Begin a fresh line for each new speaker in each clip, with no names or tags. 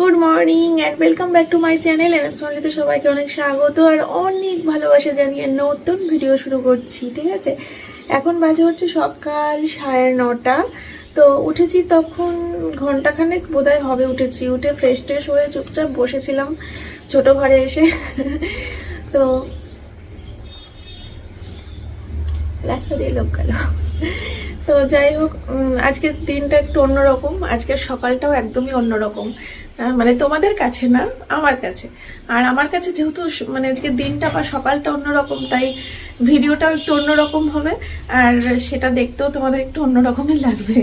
Good morning and welcome back to my channel MS ফ্যামিলিতে সবাইকে অনেক স্বাগত আর অনেক ভালোবাসা জানিয়ে নতুন ভিডিও শুরু করছি। ঠিক আছে, এখন বাজে হচ্ছে সকাল 9:30। তো উঠেছি তখন ঘন্টাখানেক বোধহয় হবে উঠেছি। উঠে ফ্রেশ ট্রেশ হয়ে চুপচাপ বসেছিলাম ছোটো ঘরে এসে। তো রাস্তা দিয়ে লোক গেল। তো যাই হোক, আজকের দিনটা একটু অন্যরকম, আজকের সকালটাও একদমই অন্যরকম। মানে তোমাদের কাছে না, আমার কাছে। আর আমার কাছে যেহেতু মানে আজকের দিনটা বা সকালটা অন্যরকম, তাই ভিডিওটাও একটু অন্যরকম হবে আর সেটা দেখতেও তোমাদের একটু অন্যরকমই লাগবে।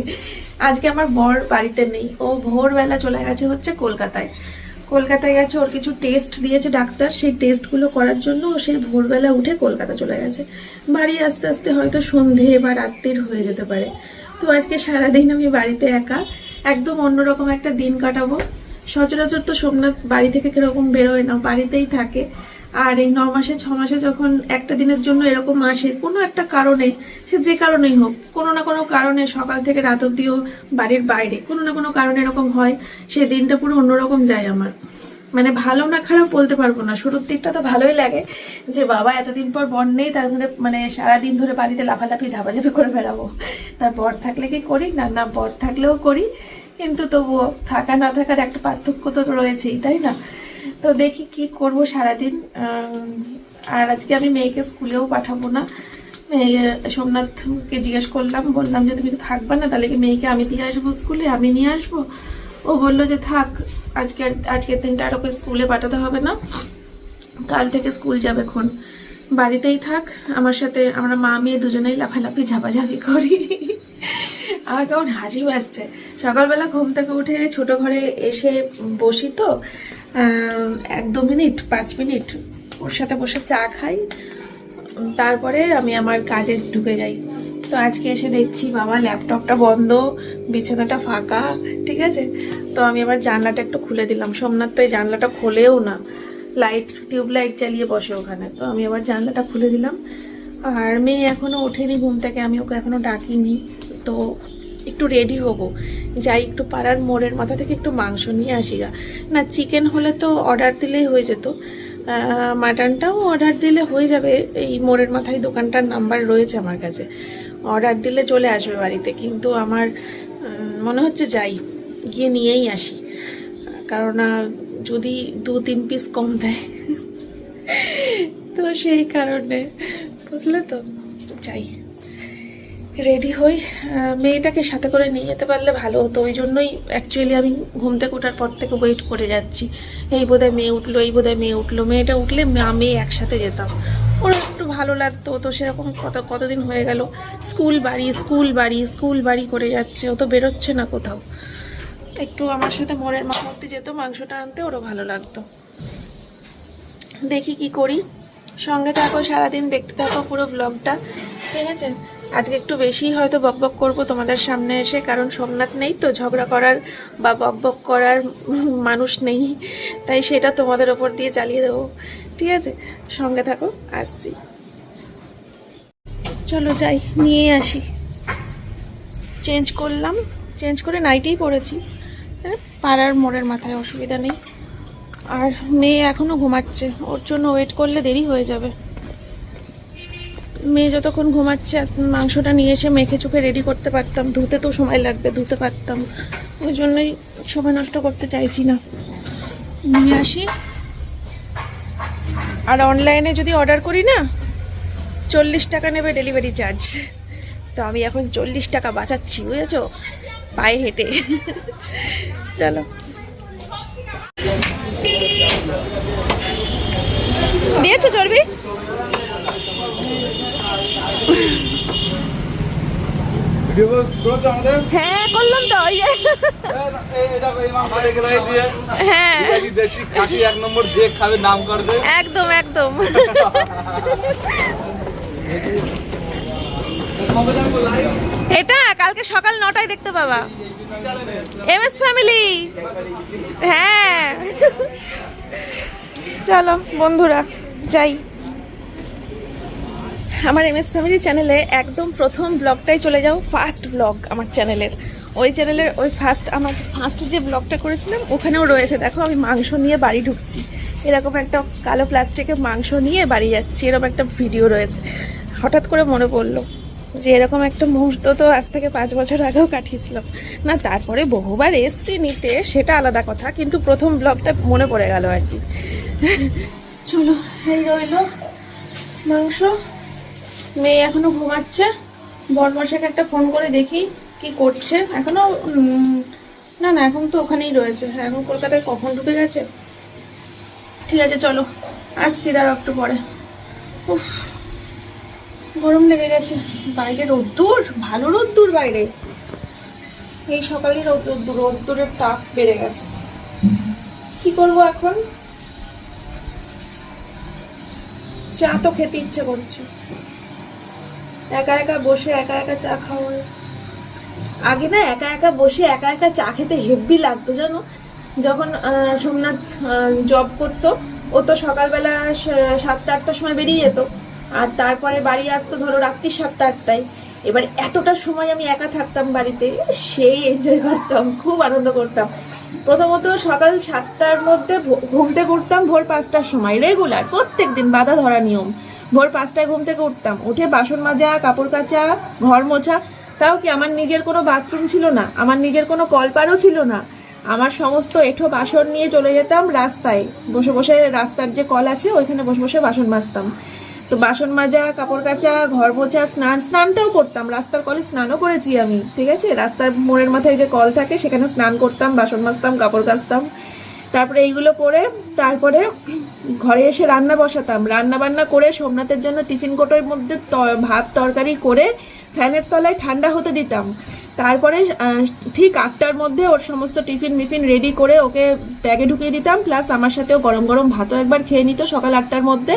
আজকে আমার বর বাড়িতে নেই, ও ভোরবেলা চলে গেছে হচ্ছে কলকাতায়। কলকাতায় গেছে, ওর কিছু টেস্ট দিয়েছে ডাক্তার, সেই টেস্টগুলো করার জন্য ও সেই ভোরবেলা উঠে কলকাতা চলে গেছে। বাড়ি আস্তে আস্তে হয়তো সন্ধে বা রাত্রির হয়ে যেতে পারে। তো আজকে সারাদিন আমি বাড়িতে একা, একদম অন্যরকম একটা দিন কাটাবো। সচরাচর তো সোমনাথ বাড়ি থেকে কিরকম বেরোয় না, বাড়িতেই থাকে। আর এই 9 মাসে 6 মাসে যখন একটা দিনের জন্য এরকম আসে কোনো একটা কারণে, সে যে কারণেই হোক, কোনো না কোনো কারণে সকাল থেকে রাত অব্দিও বাড়ির বাইরে কোনো না কোনো কারণে এরকম হয়, সেই দিনটা পুরো অন্যরকম যায় আমার। মানে ভালো না খারাপ বলতে পারবো না, শুরুর দিকটা তো ভালোই লাগে যে বাবা এতদিন পর বর নেই, তার মধ্যে মানে সারাদিন ধরে বাড়িতে লাফালাফি ঝাপাঝাপি করে বেড়াবো। তার বর থাকলে কি করি না, না বর থাকলেও করি, কিন্তু তবুও থাকা না থাকার একটা পার্থক্য তো রয়েছেই, তাই না? তো দেখি কি করব সারাদিন। আর আজকে আমি মেয়েকে স্কুলেও পাঠাবো না। সোমনাথকে জিজ্ঞেস করলাম, বললাম যে তুমি তো থাকবা না, তাহলে কি মেয়েকে আমি দিয়ে আসবো স্কুলে, আমি নিয়ে আসবো? ও বললো যে থাক, আজকের দিনটা আর ওকে স্কুলে পাঠাতে হবে না, কাল থেকে স্কুল যাবে, খন বাড়িতেই থাক আমার সাথে, আমরা মা মেয়ে দুজনেই লাফালাফি ঝাপাঝাপি করি। আমার কেমন হাসি পাচ্ছে। সকালবেলা ঘুম থেকে উঠে ছোট ঘরে এসে বসি, তো 1-2 মিনিট 5 মিনিট ওর সাথে বসে চা খাই, তারপরে আমি আমার কাজে ঢুকে যাই। তো আজকে এসে দেখছি বাবা ল্যাপটপটা বন্ধ, বিছানাটা ফাঁকা। ঠিক আছে, তো আমি আবার জানলাটা একটু খুলে দিলাম। সোমনাথ তো এই জানলাটা খোলেও না, টিউবলাইট চালিয়ে বসে ওখানে। তো আমি আবার জানলাটা খুলে দিলাম। আর মেয়ে এখনও ওঠেনি ঘুম থেকে, আমি ওকে এখনও ডাকিনি। তো একটু রেডি হবো, যাই একটু পাড়ার মোড়ের মাথা থেকে একটু মাংস নিয়ে আসি গা। না চিকেন হলে তো অর্ডার দিলেই হয়ে যেত, মাটনটাও অর্ডার দিলে হয়ে যাবে। এই মোড়ের মাথায় দোকানটার নাম্বার রয়েছে আমার কাছে, অর্ডার দিলে চলে আসবে বাড়িতে। কিন্তু আমার মনে হচ্ছে যাই, গিয়ে নিয়েই আসি, কারণ যদি 2-3 পিস কম দেয়। তো সেই কারণে, বুঝলে তো, যাই রেডি হই। মেয়েটাকে সাথে করে নিয়ে যেতে পারলে ভালো হতো, ওই জন্যই অ্যাকচুয়ালি আমি ঘুম থেকে ওঠার পর থেকে ওয়েট করে যাচ্ছি। এই বোধহয় মেয়ে উঠলো, এই বোধহয় মেয়ে উঠলো, মেয়েটা উঠলে মেয়ে একসাথে যেতাম, ওরা একটু ভালো লাগতো। তো সেরকম কতদিন হয়ে গেল স্কুল বাড়ি স্কুল বাড়ি স্কুল বাড়ি করে যাচ্ছে, ও তো বেরোচ্ছে না কোথাও। একটু আমার সাথে মোড়ের মাথাতে যেত মাংসটা আনতে, ওরও ভালো লাগতো। দেখি কি করি, সঙ্গে থাকো, সারাদিন দেখতে থাকো পুরো ব্লগটা। ঠিক আছে, আজকে একটু বেশি হয়তো বকবক করব তোমাদের সামনে এসে, কারণ সোমনাথ নেই তো ঝগড়া করার বা বকবক করার মানুষ নেই, তাই সেটা তোমাদের ওপর দিয়ে চালিয়ে দেবো। ঠিক আছে, সঙ্গে থাকো, আসছি। চলো যাই, নিয়ে আসি। চেঞ্জ করলাম, চেঞ্জ করে নাইটেই পরেছি, পাড়ার মোড়ের মাথায়, অসুবিধা নেই। আর মেয়ে এখনও ঘুমাচ্ছে, ওর জন্য ওয়েট করলে দেরি হয়ে যাবে। মেয়ে যতক্ষণ ঘুমাচ্ছে মাংসটা নিয়ে এসে মেখে চুখে রেডি করতে পারতাম, ধুতে তো সময় লাগবে, ধুতে পারতাম, ওই জন্যই সময় নষ্ট করতে চাইছি না। নিয়ে আসি। আর অনলাইনে যদি অর্ডার করি না, 40 টাকা নেবে ডেলিভারি চার্জ। তো আমি এখন 40 টাকা বাঁচাচ্ছি, বুঝেছো, পায়ে হেঁটে। চলো, দিয়েছো চর্বি? হ্যাঁ করলাম তো, ওই হ্যাঁ একদম একদম। এটা কালকে সকাল 9টায় দেখতে পাবা, এমএস ফ্যামিলি। হ্যাঁ চলো বন্ধুরা যাই। আমার এমএস ফ্যামিলি চ্যানেলে একদম প্রথম ব্লগটাই চলে যাও, ফার্স্ট ব্লগ আমার চ্যানেলের। ওই চ্যানেলের ওই আমার ফার্স্ট যে ব্লগটা করেছিলাম ওখানেও রয়েছে। দেখো আমি মাংস নিয়ে বাড়ি ঢুকছি, এরকম একটা কালো প্লাস্টিকে মাংস নিয়ে বাড়ি যাচ্ছি, এরকম একটা ভিডিও রয়েছে। হঠাৎ করে মনে পড়লো যে এরকম একটা মুহূর্ত তো আজ থেকে 5 বছর আগেও কাটিয়েছিলাম না। তারপরে বহুবার এসছি নিতে, সেটা আলাদা কথা, কিন্তু প্রথম ব্লগটা মনে পড়ে গেল আর কি। চলো, এই রইল মাংস। মেয়ে এখনো ঘুমাচ্ছে, বড়মশাইকে একটা ফোন করে দেখি কি করছে। এখনো না না, এখন তো ওখানেই রয়েছে। হ্যাঁ, এখন কলকাতায় কখন ঢুকে গেছে। ঠিক আছে চলো, আসছি, দাঁড়াও একটু পরে। উফ, গরম লেগে গেছে। বাইরে রোদ্দুর, ভালো রোদ্দুর বাইরে। এই সকালে রোদ্দুরের তাপ বেড়ে গেছে। কি করবো এখন? চা তো খেতে ইচ্ছে করছে, একা একা বসে একা একা চা খাওয়া। আগে না একা একা বসে একা একা চা খেতে হেব্বি লাগতো জানো। যখন সোমনাথ জব করতো, ও তো সকালবেলা 7টা-8টার সময় বেরিয়ে যেত, আর তারপরে বাড়ি আসতো ধরো রাত্রি 7টা-8টায়। এবার এতটা সময় আমি একা থাকতাম বাড়িতে, সেই এনজয় করতাম, খুব আনন্দ করতাম। প্রথমত সকাল 7টার মধ্যে ঘুম থেকে উঠতাম, ভোর 5টার সময়, রেগুলার প্রত্যেক দিন, বাধা ধরা নিয়ম। ভোর 5টায় ঘুম থেকে উঠতাম, উঠে বাসন মাজা, কাপড় কাচা, ঘর মোছা। তাও কি আমার নিজের কোনো বাথরুম ছিল না, আমার নিজের কোনো কলপারও ছিল না। আমার সমস্ত এঁঠো বাসন নিয়ে চলে যেতাম রাস্তায়, বসে বসে, রাস্তার যে কল আছে ওইখানে বসে বসে বাসন মাজতাম। তো বাসন মাজা, কাপড় কাচা, ঘর মোছা, স্নানটাও করতাম, রাস্তার কলে স্নানও করেছি আমি, ঠিক আছে। রাস্তার মোড়ের মাথায় যে কল থাকে সেখানে স্নান করতাম, বাসন মাজতাম, কাপড় কাচতাম। তারপরে এইগুলো করে তারপরে ঘরে এসে রান্না বসাতাম, রান্না বান্না করে সোমনাথের জন্য টিফিন কোটোর মধ্যে ভাত তরকারি করে ফ্যানের তলায় ঠান্ডা হতে দিতাম। তারপরে ঠিক 8টার মধ্যে ওর সমস্ত টিফিন মিফিন রেডি করে ওকে ব্যাগে ঢুকিয়ে দিতাম, প্লাস আমার সাথেও গরম গরম ভাতও একবার খেয়ে নিত সকাল 8টার মধ্যে।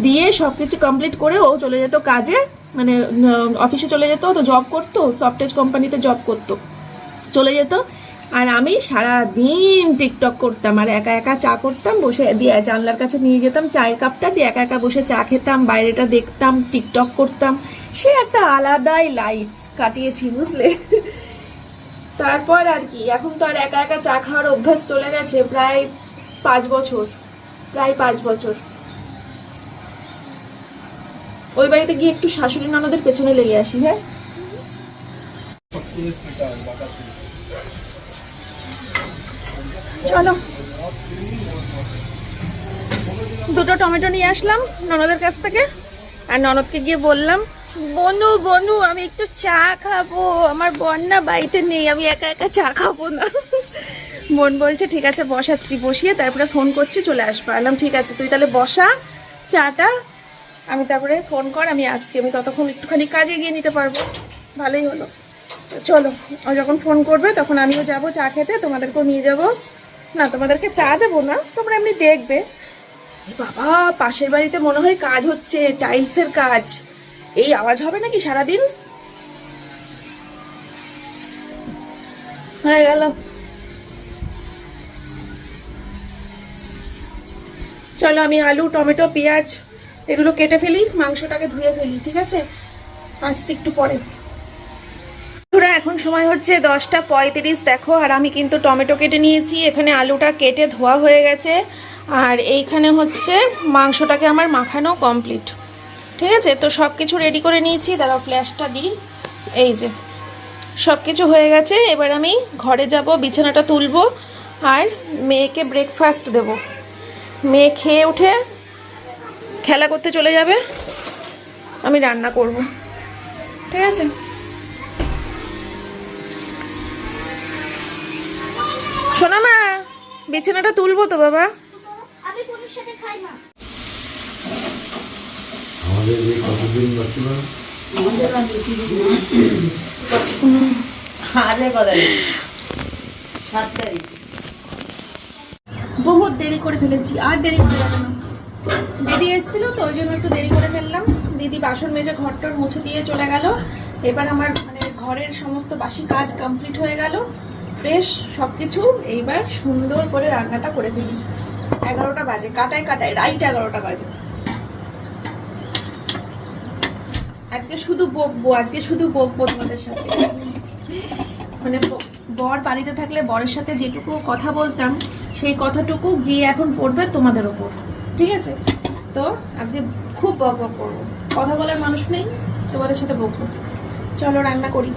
দিয়ে সব কিছু কমপ্লিট করে ও চলে যেত কাজে, মানে অফিসে চলে যেত। তো জব করতো, সফটওয়্যার কোম্পানিতে জব করতো, চলে যেত। আর আমি সারা দিন টিকটক করতাম আর একা একা চা করতাম, বসে দিয়ে জানলার কাছে নিয়ে যেতাম চায়ের কাপটা, দিয়ে একা একা বসে চা খেতাম, বাইরেটা দেখতাম, টিকটক করতাম। সে একটা আলাদাই লাইফ কাটিয়েছি, বুঝলে। তারপর আর কি, এখন তো আর একা একা চা খাওয়ার অভ্যাস চলে গেছে প্রায় 5 বছর, প্রায় 5 বছর। ওই বাড়িতে গিয়ে একটু শাশুড়ি ননদের পেছনে লেগে আসি। হ্যাঁ, চলো। 2টো টমেটো নিয়ে আসলাম ননদের কাছ থেকে, আর ননদকে গিয়ে বললাম, বনু বনু আমি একটু চা খাবো, আমার বোন না বাড়িতে নেই, আমি একা একা চা খাবো না। বোন বলছে ঠিক আছে বসাচ্ছি, বসিয়ে তারপরে ফোন করছি, চলে আসবো। বললাম ঠিক আছে, তুই তাহলে বসা চাটা, আমি তারপরে ফোন কর, আমি আসছি। আমি ততক্ষণ একটুখানি কাজে গিয়ে নিতে পারবো, ভালোই হলো। চলো, ও যখন ফোন করবে তখন আমিও যাবো চা খেতে, তোমাদেরকেও নিয়ে যাবো। না, তোমাদেরকে চা দেবো না, তোমরা এমনি দেখবে। বাবা, পাশের বাড়িতে মনে হয় কাজ হচ্ছে, টাইলসের কাজ। এই আওয়াজ হবে নাকি সারাদিন? হয়ে গেল। চলো, আমি আলু, টমেটো, পেঁয়াজ এগুলো কেটে ফেলি, মাংসটাকে ধুয়ে ফেলি, ঠিক আছে। আসছি একটু পরে। এখন সময় হচ্ছে 10টা 35, দেখো। আর আমি কিন্তু টমেটো কেটে নিয়েছি, এখানে আলুটা কেটে ধোয়া হয়ে গেছে, আর এইখানে হচ্ছে মাংসটাকে আমার মাখানো কমপ্লিট, ঠিক আছে। তো সব কিছু রেডি করে নিয়েছি, দাঁড়াও ফ্ল্যাশটা দিই। এই যে সব কিছু হয়ে গেছে। এবার আমি ঘরে যাব, বিছানাটা তুলবো, আর মেয়েকে ব্রেকফাস্ট দেব। মেয়ে খেয়ে উঠে খেলা করতে চলে যাবে, আমি রান্না করব, ঠিক আছে। শোনো মা, বিছানাটা তুলবো তো বাবা। বহুত দেরি করে ফেলেছি, আর দেরি করে যাবো না। দিদি এসেছিল তো ওই জন্য একটু দেরি করে ফেললাম। দিদি বাসন মেজে ঘরটর মুছে দিয়ে চলে গেল। এবার আমার মানে ঘরের সমস্ত বাসি কাজ কমপ্লিট হয়ে গেল, ফ্রেশ সব কিছু। এইবার সুন্দর করে রান্নাটা করে ফেলি। 11টা বাজে, কাটায় কাটায় রাইট 11টা বাজে। আজকে শুধু বকবো তোমাদের সাথে। মানে বর বাড়িতে থাকলে বরের সাথে যেটুকু কথা বলতাম সেই কথাটুকু গিয়ে এখন পড়বে তোমাদের ওপর, ঠিক আছে? তো আজকে খুব বক করবো, কথা বলার মানুষ নেই, তোমাদের সাথে বকবো। চলো রান্না করি।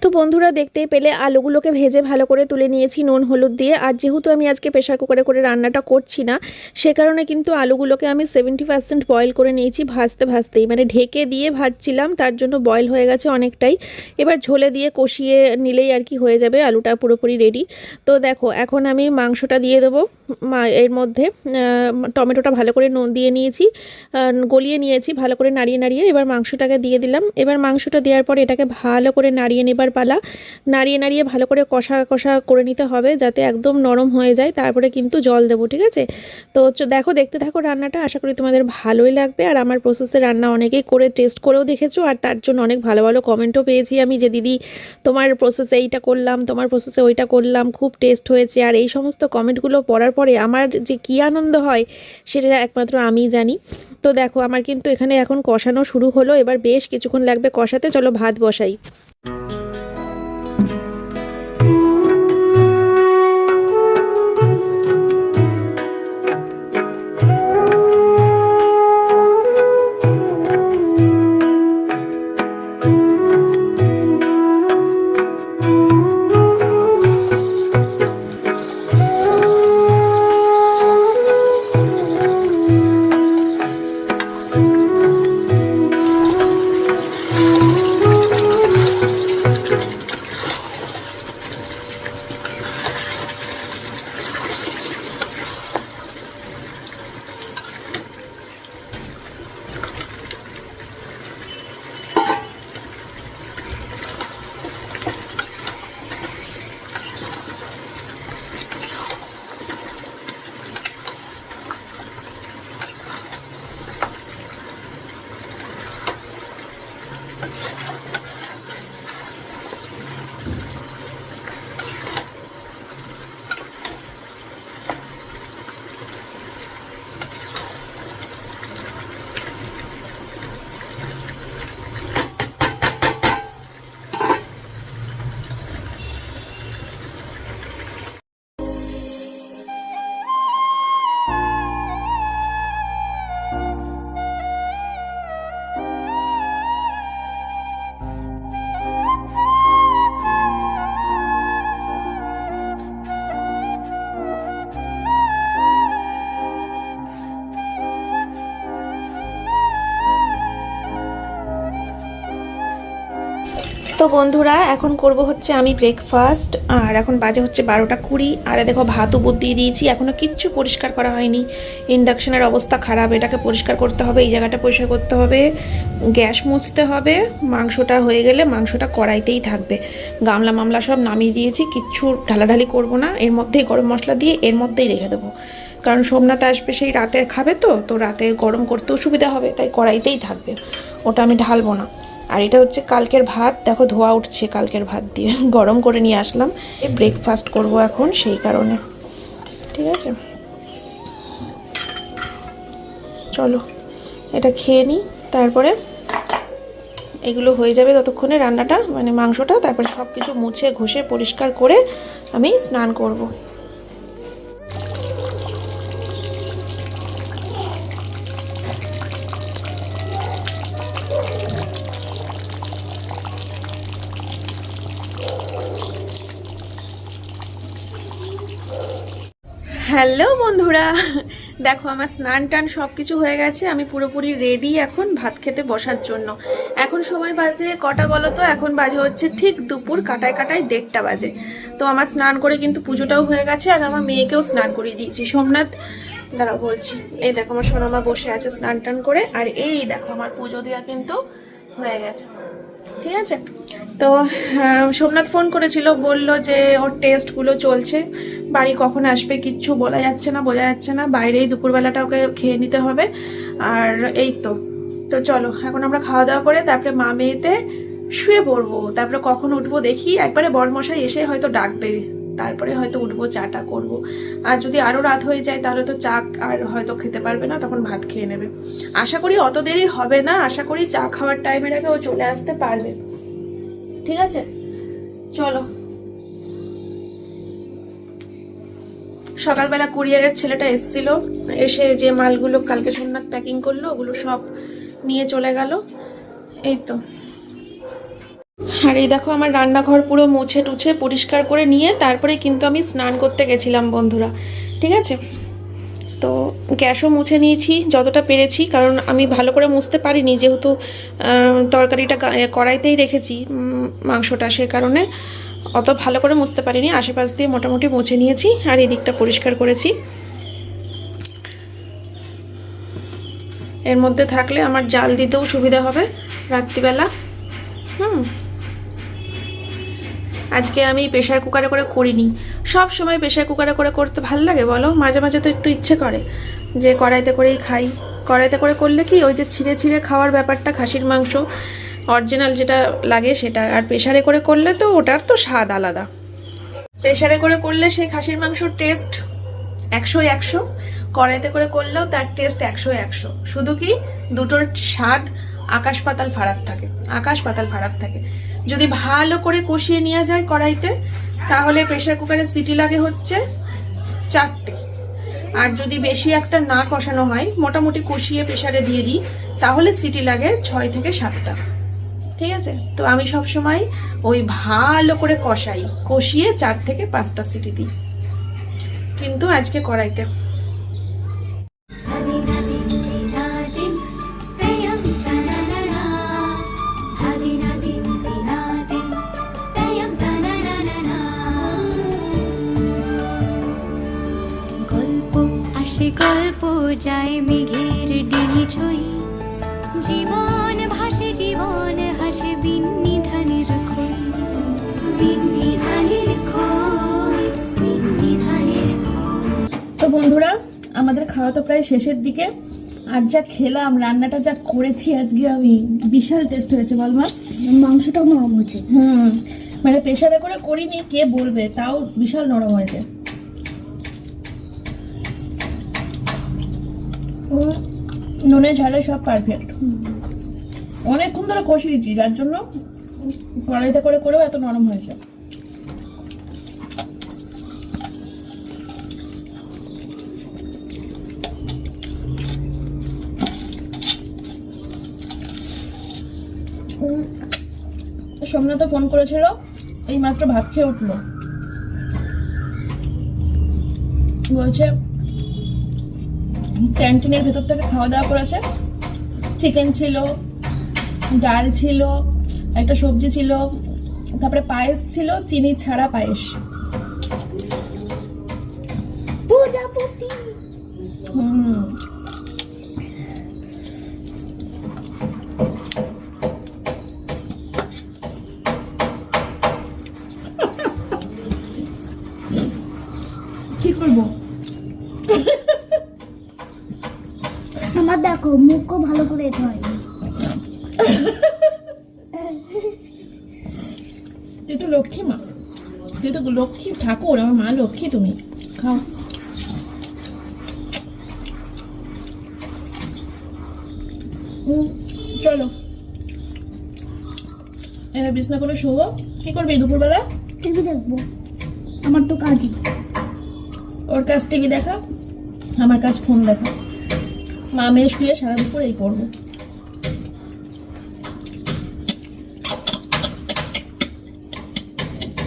তো বন্ধুরা দেখতেই পেলে আলুগুলোকে ভেজে ভালো করে তুলে নিয়েছি নুন হলুদ দিয়ে। আর যেহেতু আমি আজকে প্রেশার কুকারে করে রান্নাটা করছি না, সে কারণে কিন্তু আলুগুলোকে আমি 70% বয়েল করে নিয়েছি ভাজতেই, মানে ঢেকে দিয়ে ভাজছিলাম, তার জন্য বয়েল হয়ে গেছে অনেকটাই। এবার ঝোলে দিয়ে কষিয়ে নিলেই আর কি হয়ে যাবে, আলুটা পুরোপুরি রেডি। তো দেখো এখন আমি মাংসটা দিয়ে দেবো। এর মধ্যে টমেটোটা ভালো করে নুন দিয়ে নিয়েছি, গলিয়ে নিয়েছি ভালো করে নাড়িয়ে এবার মাংসটাকে দিয়ে দিলাম। এবার মাংসটা দেওয়ার পর এটাকে ভালো করে নাড়িয়ে নেবার পালা। নাড়িয়ে ভালো করে কষা করে নিতে হবে যাতে একদম নরম হয়ে যায়, তারপরে কিন্তু জল দেবো, ঠিক আছে? তো দেখো দেখতে থাকো রান্নাটা, আশা করি তোমাদের ভালোই লাগবে। আর আমার প্রসেসে রান্না অনেকেই করে টেস্ট করেও দেখেছো, আর তার জন্য অনেক ভালো কমেন্টও পেয়েছি আমি, যে দিদি তোমার প্রসেসে এইটা করলাম, তোমার প্রসেসে ওইটা করলাম, খুব টেস্ট হয়েছে। আর এই সমস্ত কমেন্টগুলো পড়ার পরে আমার যে কী আনন্দ হয় সেটা একমাত্র আমিই জানি। তো দেখো আমার কিন্তু এখানে এখন কষানো শুরু হলো, এবার বেশ কিছুক্ষণ লাগবে কষাতে। চলো ভাত বসাই। তো বন্ধুরা এখন করব হচ্ছে আমি ব্রেকফাস্ট, আর এখন বাজে হচ্ছে 12টা 20। আর দেখো ভাতও দিয়ে দিয়েছি, এখনও কিচ্ছু পরিষ্কার করা হয়নি। ইন্ডাকশনের অবস্থা খারাপ, এটাকে পরিষ্কার করতে হবে, এই জায়গাটা পরিষ্কার করতে হবে, গ্যাস মুছতে হবে। মাংসটা হয়ে গেলে মাংসটা কড়াইতেই থাকবে। গামলা মামলা সব নামিয়ে দিয়েছি, কিচ্ছু ঢালাঢালি করব না, এর মধ্যেই গরম মশলা দিয়ে এর মধ্যেই রেখে দেবো। কারণ সোমনাথ আসবে সেই রাতে খাবে, তো রাতে গরম করতেও সুবিধা হবে, তাই কড়াইতেই থাকবে, ওটা আমি ঢালবো না। আর এটা হচ্ছে কালকের ভাত, দেখো ধোয়া উঠছে কালকের ভাত দিয়ে, গরম করে নিয়ে আসলাম। ব্রেকফাস্ট করব এখন সেই কারণে, ঠিক আছে? চলো এটা খেয়ে নিই, তারপরে
এগুলো হয়ে যাবে ততক্ষণে রান্নাটা, মানে মাংসটা, তারপরে সব কিছু মুছে ঘষে পরিষ্কার করে আমি স্নান করব। হ্যালো বন্ধুরা, দেখো আমার স্নান টান সব কিছু হয়ে গেছে, আমি পুরোপুরি রেডি এখন ভাত খেতে বসার জন্য। এখন সময় বাজে কটা বলো তো? এখন বাজে হচ্ছে ঠিক দুপুর কাটায় কাটায় 1:30 বাজে। তো আমার স্নান করে কিন্তু পুজোটাও হয়ে গেছে, আর আমার মেয়েকেও স্নান করিয়ে দিয়েছি। সোমনাথ, দাঁড়াও বলছি, এই দেখো আমার সোনামা বসে আছে স্নান টান করে, আর এই দেখো আমার পুজো দেওয়া কিন্তু হয়ে গেছে। ঠিক আছে, তো সোমনাথ ফোন করেছিল, বলল যে ওর টেস্টগুলো চলছে, বাড়ি কখন আসবে কিচ্ছু বলা যাচ্ছে না, বোঝা যাচ্ছে না, বাইরেই দুপুরবেলাটা ওকে খেয়ে নিতে হবে। আর এই তো চলো এখন আমরা খাওয়া দাওয়া করে তারপরে মা মেয়েতে শুয়ে পড়বো, তারপরে কখন উঠবো দেখি, একবারে বরমশাই এসে হয়তো ডাকবে, তারপরে হয়তো উঠবো, চাটা করব। আর যদি আরও রাত হয়ে যায় তাহলে তো চা আর হয়তো খেতে পারবে না, তখন ভাত খেয়ে নেবে। আশা করি অত দেরি হবে না, আশা করি চা খাওয়ার টাইমের আগে ও চলে আসতে পারবে। ঠিক আছে, চলো। সকালবেলা কুরিয়ারের ছেলেটা এসেছিল, এসে যে মালগুলো কালকে সোমনাথ প্যাকিং করলো ওগুলো সব নিয়ে চলে গেল। এই তো, আর এই দেখো আমার রান্নাঘর পুরো মুছে টুছে পরিষ্কার করে নিয়ে তারপরে কিন্তু আমি স্নান করতে গেছিলাম বন্ধুরা। ঠিক আছে, তো গ্যাসও মুছে নিয়েছি যতটা পেরেছি, কারণ আমি ভালো করে মুছতে পারিনি, যেহেতু তরকারিটা কড়াইতেই রেখেছি মাংসটা, সে কারণে অত ভালো করে মুছতে পারিনি। আশেপাশ দিয়ে মোটামুটি মুছে নিয়েছি, আর এই দিকটা পরিষ্কার করেছি। এর মধ্যে থাকলে আমার জাল দিতেও সুবিধা হবে রাত্রিবেলা। আজকে আমি প্রেশার কুকারে করে করিনি, সব সময় প্রেশার কুকারে করে করতে ভালো লাগে বলো? মাঝে মাঝে তো একটু ইচ্ছে করে যে কড়াইতে করেই খাই। কড়াইতে করে করলে কি ওই যে ছিঁড়ে ছিঁড়ে খাওয়ার ব্যাপারটা, খাসির মাংস অরিজিনাল যেটা লাগে সেটা, আর প্রেশারে করে করলে তো ওটার তো স্বাদ আলাদা। প্রেশারে করে করলে সেই খাসির মাংসর টেস্ট 100-100, কড়াইতে করে করলেও তার টেস্ট 100-100, শুধু কি দুটোর স্বাদ আকাশ পাতাল ফারাক থাকে, আকাশ পাতাল ফারাক থাকে। যদি ভালো করে কষিয়ে নেওয়া যায় কড়াইতে, তাহলে প্রেশার কুকারে সিটি লাগে হচ্ছে 4টে। আর যদি বেশি একটা না কষানো হয়, মোটামুটি কষিয়ে প্রেশারে দিয়ে দিই, তাহলে সিটি লাগে 6 থেকে 7টা। ঠিক আছে, তো আমি সব সময় ওই ভালো করে কষিয়ে 4 থেকে 5টা সিটি দিই, কিন্তু আজকে কড়াইতে।
গল্প যায় মেঘের ডিঙি ছুঁই, জীবন ভাসে জীবন হাসে বিন্নি ধানের খই, বিন্নি ধানের খই, বিন্নি ধানের খই।
তো বন্ধুরা, আমাদের খাওয়া তো প্রায় শেষের দিকে, আর যা খেলাম, রান্নাটা যা করেছি আজকে আমি, বিশাল টেস্ট হয়েছে বল মা?
মাংসটাও নরম হয়েছে।
মানে প্রেশারে করে করিনি, কে বলবে, তাও বিশাল নরম হয়েছে। নুনে ঝালে সব পারফেক্ট। অনেকক্ষণ ধরে কষিয়েছি, যার জন্য কড়াইতে করে করেও এত নরম হয়েছে। সোমনাথ ফোন করেছিল, এই মাত্র ভাত খেয়ে উঠলো, বলছে ক্যান্টিনের ভেতর থেকে খাওয়া দাওয়া করেছে, চিকেন ছিল, ডাল ছিল, একটা সবজি ছিল, তারপরে পায়েস ছিল, চিনি ছাড়া পায়েস।
প্রজাপতি।
কি করবো?
আমার দেখো মুখও ভালো করে এটা হয়নি।
তুই তো লক্ষ্মী মা, তুই তো লক্ষ্মী ঠাকুর, আমার মা লক্ষ্মী, তুমি খাও। চলো
এবার বিছনা করে শোবো। কি করবি দুপুরবেলা?
টিভি দেখবো, আমার তো কাজই।
ওর কাজ টিভি দেখা, আমার কাজ ফোন দেখা। মা মেয়ে শুয়ে সারা দুপুর এই করবো।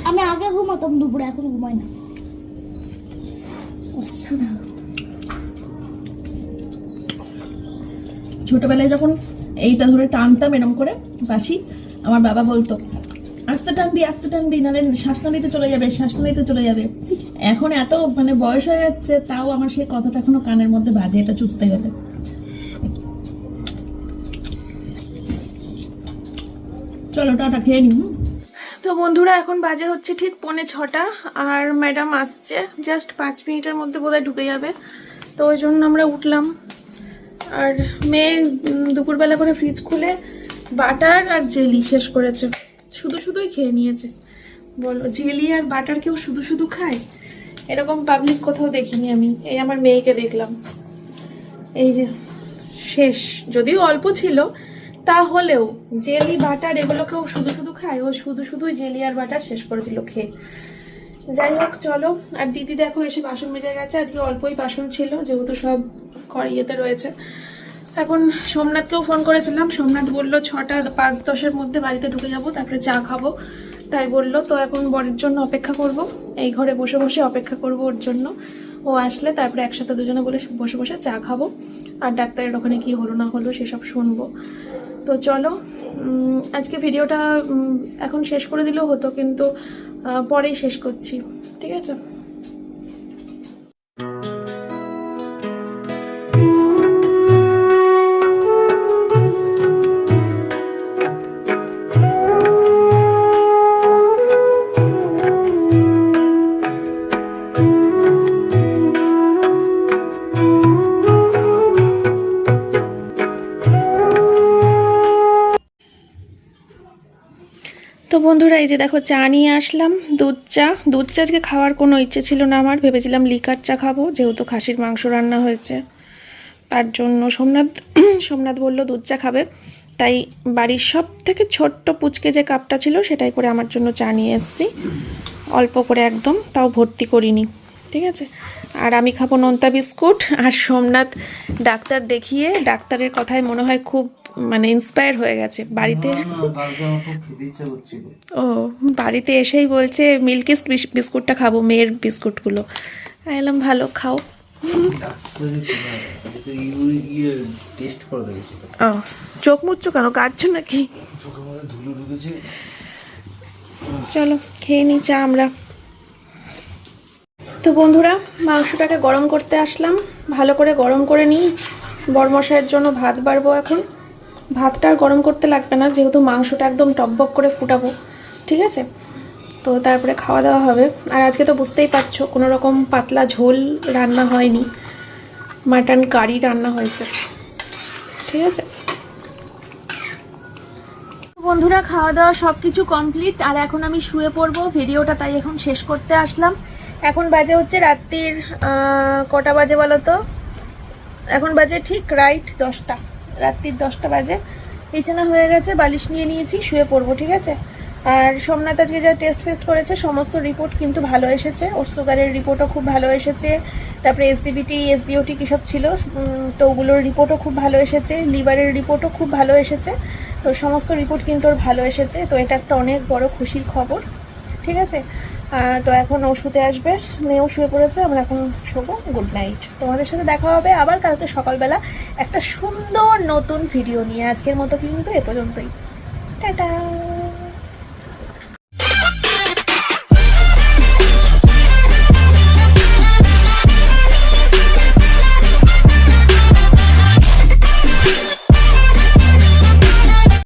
আমি আগে ঘুমাতাম দুপুরে, এখন ঘুমাই না।
ছোটবেলায় যখন এইটা ধরে টানতাম এরকম করে বাসি, আমার বাবা বলতো আস্তে টানবি নাহলে শ্বাসনালীতে চলে যাবে, শ্বাসনালীতে চলে যাবে। এখন এত মানে বয়স হয়ে যাচ্ছে, তাও আমার সেই কথাটা এখনো কানের মধ্যে বাজে, এটা চুষতে গেলে। চলো টাটা, খেয়ে নিই।
তো বন্ধুরা এখন বাজে হচ্ছে ঠিক 5:45 আর ম্যাডাম আসছে জাস্ট 5 মিনিটের মধ্যে বোধহয় ঢুকে যাবে। তো ওই জন্য আমরা উঠলাম। আর মেয়ে দুপুরবেলা করে ফ্রিজ খুলে বাটার আর জেলি শেষ করেছে, শুধুই খেয়ে নিয়েছে। বলো, জেলি আর বাটার কেউ শুধু খায়? এরকম পাবলিক কোথাও দেখিনি আমি। এই আমার মেয়েকে দেখলাম, এই যে শেষ, যদিও অল্প ছিল তাহলেও জেলি বাটার এগুলো কেউ শুধু খায়? ও শুধু জেলি আর বাটার শেষ করে দিল খেয়ে। যাই হোক চলো। আর দিদি দেখো এসে বাসন মেজে গেছে, আজকে অল্পই বাসন ছিল যেহেতু সব ইয়েতে রয়েছে। এখন সোমনাথকেও ফোন করেছিলাম, সোমনাথ বললো 6টা 5-10-এর মধ্যে বাড়িতে ঢুকে যাবো, তারপরে চা খাবো তাই বললো। তো এখন বরের জন্য অপেক্ষা করব, এই ঘরে বসে বসে অপেক্ষা করব ওর জন্য। ও আসলে তারপরে একসাথে দুজনে বসে বসে চা খাবো, আর ডাক্তারের ওখানে কি হলো না হলো সেসব শুনবো। তো চলো, আজকে ভিডিওটা এখন শেষ করে দিলেও হতো, কিন্তু পরেই শেষ করছি, ঠিক আছে? তো বন্ধুরা এই যে দেখো চা নিয়ে আসলাম, দুধ চা আজকে খাওয়ার কোনো ইচ্ছে ছিল না আমার, ভেবেছিলাম লিকার চা খাবো যেহেতু খাসির মাংস রান্না হয়েছে তার জন্য। সোমনাথ বলল দুধ চা খাবে, তাই বাড়ির সব থেকে ছোট্ট পুচকে যে কাপটা ছিল সেটাই করে আমার জন্য চা নিয়ে এসেছি, অল্প করে একদম, তাও ভর্তি করিনি, ঠিক আছে? আর আমি খাবো নোনতা বিস্কুট। আর সোমনাথ ডাক্তার দেখিয়ে ডাক্তারের কথায় মনে হয় খুব মানে ইন্সপায়ার হয়ে গেছে, বাড়িতে বাড়িতে এসেই বলছে মিল্কিস্ট বিস্কুটটা খাবো, মেয়ের বিস্কুটগুলো। এলাম ভালো, খাও। চোখ মুচ্ছ কেন, কাঁদছো নাকি? চলো খেয়ে নি চা আমরা। তো বন্ধুরা মাংসটাকে গরম করতে আসলাম, ভালো করে গরম করে নিই। বরমশাইয়ের জন্য ভাত বাড়বো এখন। ভাতটা আর গরম করতে লাগবে না যেহেতু মাংসটা একদম টকবক করে ফুটাবো, ঠিক আছে? তো তারপরে খাওয়া দাওয়া হবে। আর আজকে তো বুঝতেই পারছো কোনো রকম পাতলা ঝোল রান্না হয়নি, মাটন কারি রান্না হয়েছে, ঠিক আছে? বন্ধুরা খাওয়া দাওয়া সব কিছু কমপ্লিট, আর এখন আমি শুয়ে পড়বো। ভিডিওটা তাই এখন শেষ করতে আসলাম। এখন বাজে হচ্ছে রাত্রির কটা বাজে বলো তো? এখন বাজে ঠিক রাইট 10টা, রাত্রির 10টা বাজে। বিছানা হয়ে গেছে, বালিশ নিয়ে নিয়েছি, শুয়ে পড়বো, ঠিক আছে? আর সোমনাথ আজকে যা টেস্ট করেছে সমস্ত রিপোর্ট কিন্তু ভালো এসেছে। ওর সুগারের রিপোর্টও খুব ভালো এসেছে, তারপরে এসজিবিটি এসজিওটি কী সব ছিল তো ওগুলোর রিপোর্টও খুব ভালো এসেছে, লিভারের রিপোর্টও খুব ভালো এসেছে। তো সমস্ত রিপোর্ট কিন্তু ওর ভালো এসেছে, তো এটা একটা অনেক বড় খুশির খবর, ঠিক আছে? তো এখন ও শুতে আসবে, মেয়েও শুয়ে পড়েছে, আমরা এখন শোবো। Good night. তোমাদের সাথে দেখা হবে আবার কালকে সকালবেলা একটা সুন্দর নতুন ভিডিও নিয়ে। আজকের মতো কিন্তু এ পর্যন্তই, টাটা।